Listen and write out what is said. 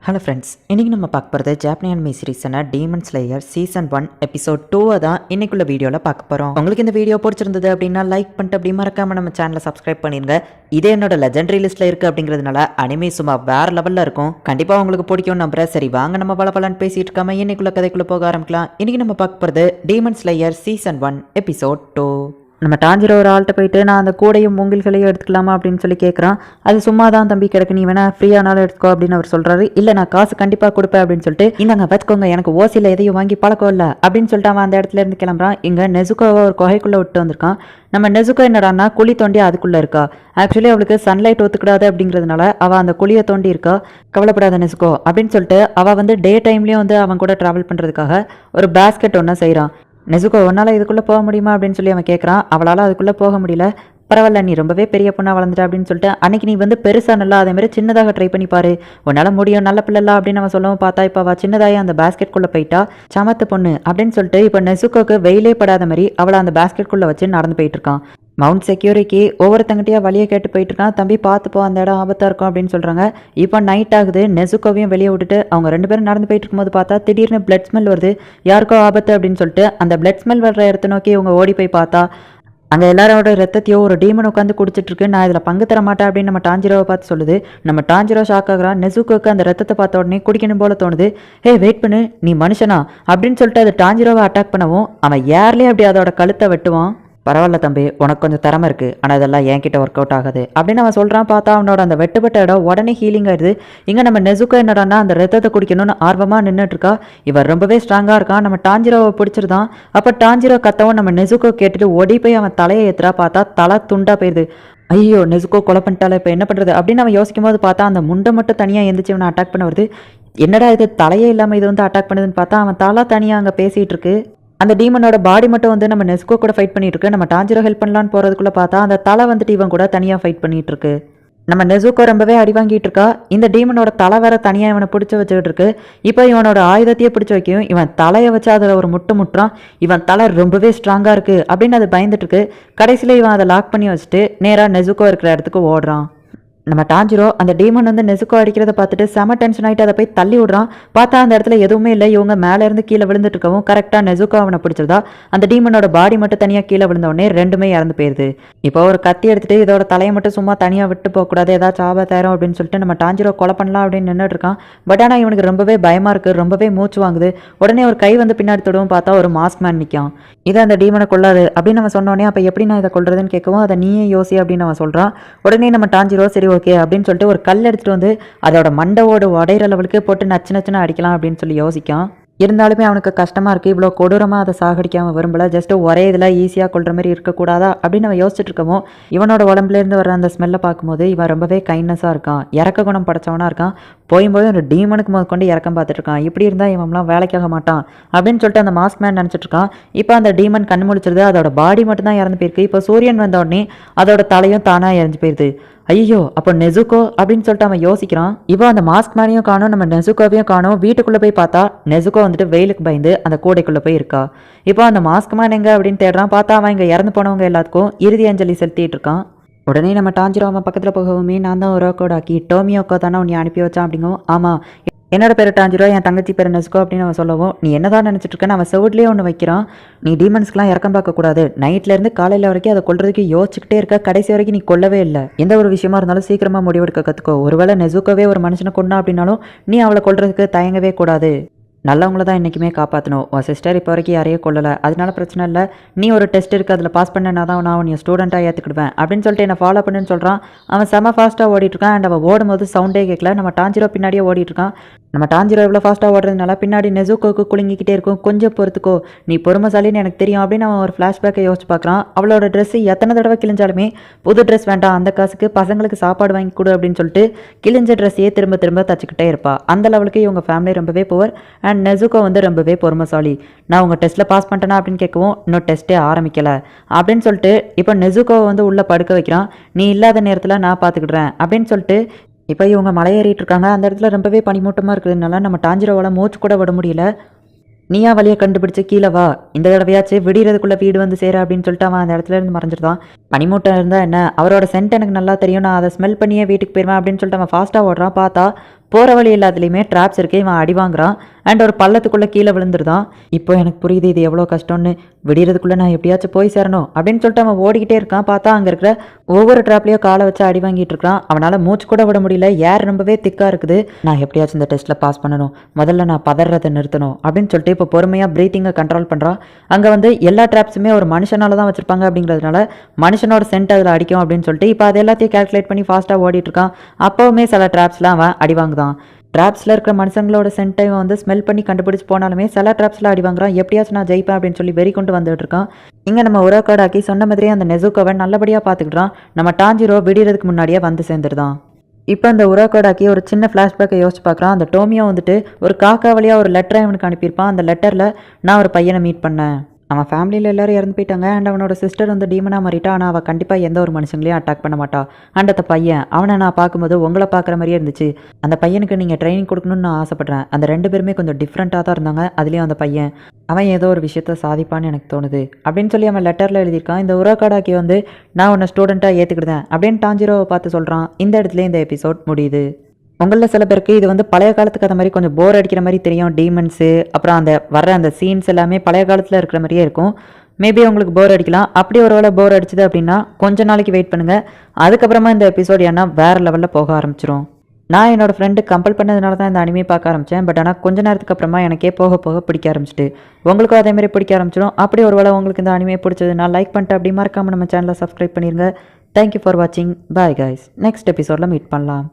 Hello friends, இன்றைக்கி நம்ம பார்க்க போகிறது ஜாப்பனி அனிமே சீரிஸான டீமன் ஸ்லேயர் சீசன் 1 எபிசோட் 2 தான் இன்னைக்குள்ள வீடியோவில் பார்க்க போகிறோம். உங்களுக்கு இந்த வீடியோ பிடிச்சிருந்தது அப்படின்னா லைக் பண்ணிட்டு அப்படி மறக்காமல் நம்ம சேனலை சப்ஸ்கிரைப் பண்ணிடுங்க. இதே என்னோட லெஜெண்டரி லிஸ்ட்டில் இருக்குது அப்படிங்கிறதுனால அனிமே சும்மா வேறு லெவலில் இருக்கும். கண்டிப்பாக உங்களுக்கு பிடிக்கும் நம்புறேன். சரி வாங்க நம்ம பலன்னு பேசிகிட்டு இருக்காம இன்னைக்குள்ள கதைக்குள்ளே போக ஆரம்பிக்கலாம். இன்றைக்கி நம்ம பார்க்க போகிறது டீமன் ஸ்லேயர் சீசன் 1 எபிசோட் 2. நம்ம டாஞ்சிரோ ஒரு ஆள்கிட்ட போயிட்டு நான் அந்த கூடையும் மூங்கில்களையும் எடுத்துக்கலாமா அப்படின்னு சொல்லி கேட்குறான். அது சும்மா தான் தம்பி கிடக்கு, நீ வேணா ஃப்ரீயானாலும் எடுத்துக்கோ அப்படின்னு அவர் சொல்கிறாரு. இல்லை நான் காசு கண்டிப்பாக கொடுப்பேன் அப்படின்னு சொல்லிட்டு இந்தாங்க வச்சுக்கோங்க, எனக்கு ஓசியில் எதையும் வாங்கி பழக்கம் இல்லை அப்படின்னு சொல்லிட்டு அவன் அந்த இடத்துல இருந்து கிளம்புறான். இங்கே நெசுக்கோவை ஒரு குகைக்குள்ளே விட்டு வந்திருக்கான். நம்ம நெசுக்கோ என்னடான்னா குழி தோண்டி அதுக்குள்ளே இருக்கா. ஆக்சுவலி அவளுக்கு சன்லைட் ஒத்துக்கிடாது அப்படிங்கிறதுனால அவள் அந்த குழியை தோண்டி இருக்கா. கவலைப்படாத நெசுக்கோ அப்படின்னு சொல்லிட்டு அவள் டே டைம்லேயும் அவன் கூட ட்ராவல் பண்ணுறதுக்காக ஒரு பேஸ்கெட் ஒன்று செய்கிறான். நெசுக்கோ உன்னால் இதுக்குள்ளே போக முடியுமா அப்படின்னு சொல்லி அவன் கேட்குறான். அவளால் அதுக்குள்ளே போக முடியல. பரவாயில்ல, நீ ரொம்பவே பெரிய பொண்ணாக வளர்ந்துட்ட அப்படின்னு சொல்லிட்டு அன்னைக்கு நீ பெருசாக நல்லா அதேமாதிரி சின்னதாக ட்ரை பண்ணி பாரு, உன்னால் முடியும், நல்ல பிள்ளைலாம் அப்படின்னு அவன் சொல்லவும் பார்த்தா இப்போ அவள் சின்னதாகி அந்த பேஸ்கெட்குள்ளே போயிட்டா. சமத்து பொண்ணு அப்படின்னு சொல்லிட்டு இப்போ நெசுக்கோக்கு வெயிலே படாத மாதிரி அவளை அந்த பேஸ்கெட்குள்ளே வச்சு நடந்து போயிட்டு இருக்கான். மவுண்ட் செக்யூரிட்டி ஒவ்வொருத்தங்கிட்டயா வழியை கேட்டு போயிட்டு இருக்கான். தம்பி பார்த்துப்போ, அந்த இடம் ஆபத்தாக இருக்கும் அப்படின்னு சொல்கிறாங்க. இப்போ நைட் ஆகுது. நெசுக்கோவையும் வெளியே விட்டுட்டு அவங்க ரெண்டு பேரும் நடந்து போயிட்டு இருக்கும்போது பார்த்தா திடீர்னு பிளட் ஸ்மெல் வருது. யாருக்கோ ஆபத்து அப்படின்னு சொல்லிட்டு அந்த பிளட் ஸ்மெல் வர்ற இடத்த நோக்கி இவங்க ஓடி போய் பார்த்தா அங்கே எல்லாரோட ரத்தத்தையும் ஒரு டீமன் உட்காந்து குடிச்சிட்டு இருக்கு. நான் இதில் பங்கு தர மாட்டேன் அப்படின்னு நம்ம டாஞ்சிரோவை பார்த்து சொல்லுது. நம்ம டாஞ்சிரோ ஷாக் ஆகுறான். நெசுக்கோக்கு அந்த ரத்தத்தை பார்த்த உடனே குடிக்கணும் போல தோணுது. ஹே வெயிட் பண்ணு, நீ மனுஷனா அப்படின்னு சொல்லிட்டு அது டாஞ்சிரோவை அட்டாக் பண்ணவும் அவன் ஏர்லேயே அப்படி அதோட கழுத்தை வெட்டுவான். பரவாயில்ல தம்பி, உனக்கு கொஞ்சம் திறமை இருக்குது, ஆனால் இதெல்லாம் என்கிட்ட ஒர்க் அவுட் ஆகுது அப்படின்னு அவன் சொல்கிறான். பார்த்தா அவனோட அந்த வெட்டுப்பட்ட இடம் உடனே ஹீலிங் ஆயிடுது. இங்கே நம்ம நெசுக்கோ என்னடான்னா அந்த ரத்தத்தை குடிக்கணும்னு ஆர்வமாக நின்றுட்டுருக்கா. இவர் ரொம்பவே ஸ்ட்ராங்காக இருக்கான். நம்ம டாஞ்சிரோவை பிடிச்சிருந்தான். அப்போ டாஞ்சிரோ கத்தவும் நம்ம நெசுக்கோ கேட்டுட்டு ஓடி போய் அவன் தலையை ஏற்றுறா. பார்த்தா தலை துண்டாக போயிடுது. ஐயோ நெசுக்கோ கொலை பண்ணிட்டால, இப்போ என்ன பண்ணுறது அப்படின்னு அவன் யோசிக்கும் போது பார்த்தா அந்த முண்டை மட்டும் தனியாக எந்திரிச்சு அவனை அட்டாக் பண்ண வருது. என்னடா இது தலையே இல்லாமல் இது அட்டாக் பண்ணுதுன்னு பார்த்தா அவன் தலை தனியாக அங்கே பேசிகிட்டு இருக்கு. அந்த டீமனோட பாடி மட்டும் நம்ம நெசுக்கோ கூட ஃபைட் பண்ணிட்டு இருக்கு. நம்ம டாஞ்சிரோ ஹெல்ப் பண்ணலான்னு போகிறதுக்குள்ளே பார்த்தா அந்த தலை இவன் கூட தனியாக ஃபைட் பண்ணிட்டு இருக்கு. நம்ம நெசுக்கோ ரொம்பவே அடி வாங்கிட்டு இருக்கா. இந்த டீமனோட தலை வேற தனியாக இவனை பிடிச்சி வச்சுக்கிட்டு இருக்கு. இப்போ இவனோட ஆயுதத்தையே பிடிச்சி வைக்கும். இவன் தலையை வச்சு அதில் ஒரு முட்டுறான். இவன் தலை ரொம்பவே ஸ்ட்ராங்காக இருக்குது அப்படின்னு அது பயந்துட்டு இருக்கு. கடைசியில் இவன் அதை லாக் பண்ணி வச்சுட்டு நேராக நெசுக்கோ இருக்கிற இடத்துக்கு ஓடுறான். நம்ம டாஞ்சிரோ அந்த டீமன் நெசுக்கோ அடிக்கிறத பார்த்துட்டு செம டென்ஷன் ஆகிட்டு அதை போய் தள்ளி விடுறான். பார்த்தா அந்த இடத்துல எதுவுமே இல்லை. இவங்க மேலேருந்து கீழே விழுந்துட்டு இருக்கவும் கரெக்டாக நெசுக்கோ அவனை பிடிச்சிருதா. அந்த டீமனோட பாடி மட்டும் தனியாக கீழே விழுந்தவொடனே ரெண்டுமே இறந்து போயிருது. இப்போ ஒரு கத்தி எடுத்துட்டு இதோட தலையை மட்டும் சும்மா தனியாக விட்டு போகக்கூடாது, ஏதாச்சும் ஆபத்தாயிரும் அப்படின்னு சொல்லிட்டு நம்ம டாஞ்சிரோ கொலை பண்ணலாம் அப்படின்னு நின்றுட்டு இருக்கான். பட் ஆனால் இவனுக்கு ரொம்பவே பயமாக இருக்குது, ரொம்பவே மூச்சு வாங்குது. உடனே ஒரு கை பின்னாடி தொடுவும். பார்த்தா ஒரு மாஸ்க் மேன் நிற்கான். இதை அந்த டீமனை கொள்ளாது அப்படின்னு அவன் சொன்னோடனே அப்போ எப்படி நான் இதை கொள்றதுன்னு கேட்கவும் அதை நீயே யோசி அப்படின்னு அவன் சொல்கிறான். உடனே நம்ம டாஞ்சிரோ சரி ஓகே அப்படின்னு சொல்லிட்டு ஒரு கல் எடுத்துகிட்டு அதோட மண்டவோடு உடையிற லெவலுக்கு போட்டு நச்சு நச்சுன்னு அடிக்கலாம் அப்படின்னு சொல்லி யோசிக்கான். இருந்தாலுமே அவனுக்கு கஷ்டமாக இருக்குது. இவ்வளோ கொடூரமாக அதை சாகடிக்காமல் விரும்பல. ஜஸ்ட்டு ஒரே இதில் ஈஸியாக கொள்கிற மாதிரி இருக்கக்கூடாதா அப்படின்னு அவன் யோசிச்சுட்டு இருக்கவும் இவனோட உடம்புலேருந்து வர அந்த ஸ்மெல்லை பார்க்கும்போது இவன் ரொம்பவே கைண்ட்னஸாக இருக்கான், இறக்க குணம் படைச்சவனாக இருக்கான். போயும்போது ஒரு டீமனுக்கு முதற்கொண்டு இறக்கம் பார்த்துட்டு இருக்கான். இப்படி இருந்தால் இவன்லாம் வேலைக்காக மாட்டான் அப்படின்னு சொல்லிட்டு அந்த மாஸ்க் மேன் நினச்சிட்டு இருக்கான். இப்போ அந்த டீமன் கண் முழிச்சிருது. அதோட பாடி மட்டும் தான் இறந்து போயிருக்கு. இப்போ சூரியன் வந்த உடனே அதோட தலையும் தானாக இறந்து போயிருது. ஐயோ அப்போ நெசுக்கோ அப்படின்னு சொல்லிட்டு அவன் யோசிக்கிறான். இப்போ அந்த மாஸ்க் மேனையும் காணும், நம்ம நெசுக்கோவையும் காணும். வீட்டுக்குள்ளே போய் பார்த்தா நெசுக்கோ வெயிலுக்கு பயந்து அந்த கூடைக்குள்ளே போய் இருக்கா. இப்போ அந்த மாஸ்க் மேன் எங்க அப்படின்னு தேடுறான். பார்த்தா அவன் இங்கே இறந்து போனவங்க எல்லாத்துக்கும் இறுதி அஞ்சலி செலுத்திட்டு இருக்கான். உடனே நம்ம டாஞ்சிரோ அவன் பக்கத்தில் போகவுமே நான் தான் ஒரு கோடாக்கி டோமியோக்கோ தானே உன்னை அனுப்பி வச்சான் அப்படிங்கவும் ஆமாம் என்னோட பேர் டாஞ்சிரோ, என் தங்கச்சி பேர் நெசுக்கோ அப்படின்னு அவன் சொல்லவும் நீ என்னதான் நினச்சிட்டு இருக்கேன்னு அவன் செவுட்லேயே ஒன்று வைக்கிறான். நீ டீமன்ஸ்க்கெலாம் இறக்கம் பார்க்கக்கூடாது, நைட்லேருந்து காலையில் வரைக்கும் அதை கொள்றதுக்கு யோசிச்சுக்கிட்டே இருக்க, கடைசி வரைக்கும் நீ கொல்லவே இல்லை. எந்த ஒரு விஷயமா இருந்தாலும் சீக்கிரமாக முடிவெடுக்க கற்றுக்கோ. ஒருவேளை நெசுக்கோவே ஒரு மனுஷனை கொண்டா அப்படின்னாலும் நீ அவளை கொள்றதுக்கு தயங்கவே கூடாது. நல்லவங்கள தான் என்றைக்குமே காப்பாற்றணும். உன் சிஸ்டர் இப்போ வரைக்கும் யாரையும் கொள்ளலை, அதனால பிரச்சனை இல்லை. நீ ஒரு டெஸ்ட் இருக்குது, அதில் பாஸ் பண்ணனா தான் நான் உன்னை ஸ்டூடெண்ட்டாக ஏற்றுக்கிடுவேன் அப்படின்னு சொல்லிட்டு என்னை ஃபாலோ பண்ணுன்னு சொல்கிறான். அவன் செம ஃபாஸ்ட்டாக ஓடிட்டுருக்கான். அண்ட் அவன் ஓடும்போது சவுண்டே கேட்கல. நம்ம டாஞ்சிரோ பின்னாடியே ஓடிட்டுருக்கான். நம்ம டாஞ்சிரோ எவ்வளோ ஃபாஸ்ட்டாக ஓடுறதுனால பின்னாடி நெசுக்கோக்கு குலுங்கிக்கிட்டே இருக்கும். கொஞ்சம் பொறுத்துக்கோ, நீ பொறுமைசாலின்னு எனக்கு தெரியும் அப்படின்னு அவன் ஒரு ஃப்ளாஷ்பேக்கை யோசிச்சு பார்க்குறான். அவளோட ட்ரெஸ்ஸு எத்தனை தடவை கிழிஞ்சாலுமே புது ட்ரெஸ் வேண்டாம், அந்த காசுக்கு பசங்களுக்கு சாப்பாடு வாங்கி கொடு அப்படின்னு சொல்லிட்டு கிழிஞ்ச ட்ரெஸ்ஸையே திரும்ப திரும்ப தச்சுக்கிட்டே இருப்பா. அந்த லெவலுக்கு இவங்க ஃபேமிலி ரொம்பவே புவர். அண்ட் நெசுக்கோ ரொம்பவே பொறுமைசாலி. நான் உங்கள் டெஸ்ட்டில் பாஸ் பண்ணிட்டேனா அப்படின்னு கேட்கவும் இன்னும் டெஸ்ட்டே ஆரம்பிக்கலை அப்படின்னு சொல்லிட்டு இப்போ நெசுக்கோவை உள்ளே படுக்க வைக்கிறான். நீ இல்லாத நேரத்தில் நான் பார்த்துக்கிடுறேன் அப்படின்னு சொல்லிட்டு இப்போ இவங்க மலையேறிட்டு இருக்காங்க. அந்த இடத்துல ரொம்பவே பனிமூட்டமாக இருக்கிறதுனால நம்ம டாஞ்சிரோவால் மூச்சு கூட விட முடியல. நீயா வழியை கண்டுபிடிச்சு கீழே வா, இந்த தடவையாச்சு விடியறதுக்குள்ளே வீடு சேர அப்படின்னு சொல்லிட்டு அவன் அந்த இடத்துல இருந்து மறைஞ்சிருந்தான். பனிமூட்டம் இருந்தால் என்ன, அவரோட சென்ட் எனக்கு நல்லா தெரியும், நான் அதை ஸ்மெல் பண்ணியே வீட்டுக்கு போயிடுவேன் அப்படின்னு சொல்லிட்டு அவன் ஃபாஸ்ட்டாக ஓடுறான். பார்த்தா போகிற வழி எல்லாத்துலேயுமே ட்ராப்ஸ் இருக்கு. இவன் அடி வாங்குறான் அண்ட் ஒரு பள்ளத்துக்குள்ளே கீழே விழுந்துருதான். இப்போ எனக்கு புரியுது இது எவ்வளோ கஷ்டம்னு. விடியறதுக்குள்ளே நான் எப்படியாச்சும் போய் சேரணும் அப்படின்னு சொல்லிட்டு அவன் ஓடிக்கிட்டே இருக்கான். பார்த்தா அங்கே இருக்கிற ஒவ்வொரு ட்ராப்லேயும் காலை வச்சு அடி வாங்கிட்டு இருக்கான். அவனால் மூச்சு கூட விட முடியல. ஏர் ரொம்பவே திக்காக இருக்குது. நான் எப்படியாச்சும் இந்த டெஸ்ட்டில் பாஸ் பண்ணணும், முதல்ல நான் பதறதை நிறுத்தணும் அப்படின்னு சொல்லிட்டு இப்போ பொறுமையாக ப்ரீத்திங்கை கண்ட்ரோல் பண்ணுறான். அங்கே வந்து எல்லா ட்ராப்ஸுமே ஒரு மனுஷனால தான் வச்சிருப்பாங்க அப்படிங்கிறதுனால மனுஷனோட சென்ட் அதில் அடிக்கும் அப்படின்னு சொல்லிட்டு இப்போ அது எல்லாத்தையும் கேல்குலேட் பண்ணி ஃபாஸ்ட்டாக ஓடிட்டு இருக்கான். அப்போவுமே சில ட்ராப்ஸ்லாம் அவன் அடி வாங்குதான். ட்ராப்ஸில் இருக்கிற மனுஷங்களோட சென்ட்டை வந்து ஸ்மெல் பண்ணி கண்டுபிடிச்சி போனாலுமே சில ட்ராப்ஸில் அடி வாங்குறான். எப்படியாச்சும் நான் ஜெயிப்பேன் அப்படின்னு சொல்லி வெறி கொண்டு வந்துட்டு இருக்கான். இங்கே நம்ம உரோகாடாக்கி சொன்ன மாதிரியே அந்த நெசுகோவை நல்லபடியாக பார்த்துக்கிட்டான். நம்ம டாஞ்சிரோ விடியறதுக்கு முன்னாடியே வந்து சேர்ந்துருதான். இப்போ அந்த உரோகாடாக்கி ஒரு சின்ன ஃப்ளாஷ்பேக்கை யோசிச்சு பார்க்குறான். அந்த டோமியோ வந்துட்டு ஒரு காக்கா வழியாக ஒரு லெட்டரை அவனுக்கு அனுப்பியிருப்பான். அந்த லெட்டரில் நான் ஒரு பையனை மீட் பண்ணேன், அவன் ஃபேமிலியில் எல்லோரும் இறந்து போயிட்டாங்க அண்ட் அவனோட சிஸ்டர் வந்து டீமனாக மாறிட்டா. ஆனால் அவள் கண்டிப்பாக எந்த ஒரு மனுஷங்களையும் அட்டாக் பண்ண மாட்டா. அண்ட் அந்த பையன் அவனை நான் பார்க்கும்போது உங்களை பார்க்குற மாதிரியே இருந்துச்சு. அந்த பையனுக்கு நீங்கள் ட்ரைனிங் கொடுக்கணும்னு நான் ஆசைப்பட்றேன். அந்த 2 பேருமே கொஞ்சம் டிஃப்ரெண்ட்டாக தான் இருந்தாங்க. அதுலேயும் அந்த பையன் அவன் ஏதோ ஒரு விஷயத்த சாதிப்பான்னு எனக்கு தோணுது அப்படின்னு சொல்லி அவன் லெட்டரில் எழுதியிருக்கான். இந்த உரோகாடாக்கி வந்து நான் உன்னை ஸ்டூடெண்ட்டாக ஏற்றுக்கிட்டேன் அப்படின்னு டாஞ்சிரோவை பார்த்து சொல்கிறான். இந்த இடத்துல இந்த எபிசோட் முடியுது. உங்களில் சில பேருக்கு இது வந்து பழைய காலத்துக்கு கதை மாதிரி கொஞ்சம் போர் அடிக்கிற மாதிரி தெரியும். டீமன்ஸு அப்புறம் அந்த வர்ற அந்த சீன்ஸ் எல்லாமே பழைய காலத்தில் இருக்கிற மாதிரியே இருக்கும். மேபி உங்களுக்கு போர் அடிக்கலாம். அப்படி ஒரு வேளை போர் அடிச்சுது அப்படின்னா கொஞ்ச நாளைக்கு வெயிட் பண்ணுங்கள். அதுக்கப்புறமா இந்த எபிசோட் ஏன்னா வேறு லெவலில் போக ஆரம்பிச்சிடும். நான் என்னோட ஃப்ரெண்டு கம்பல் பண்ணதுனால தான் இந்த அனிமே பார்க்க ஆரம்பித்தேன். பட் ஆனால் கொஞ்ச நேரத்துக்கு அப்புறமா எனக்கே போக போக பிடிக்க ஆரம்பிச்சிட்டு உங்களுக்கும் அதேமாதிரி பிடிக்க ஆரம்பிச்சிடும். அப்படி ஒரு வேளை உங்களுக்கு இந்த அனிமே பிடிச்சதுன்னா லைக் பண்ணிட்டு அப்படி மறக்காமல் நம்ம சேனலை சப்ஸ்கிரைப் பண்ணிடுங்க. தேங்க்யூ ஃபார் வாட்சிங். Bye guys. நெக்ஸ்ட் எபிசோடில் மீட் பண்ணலாம்.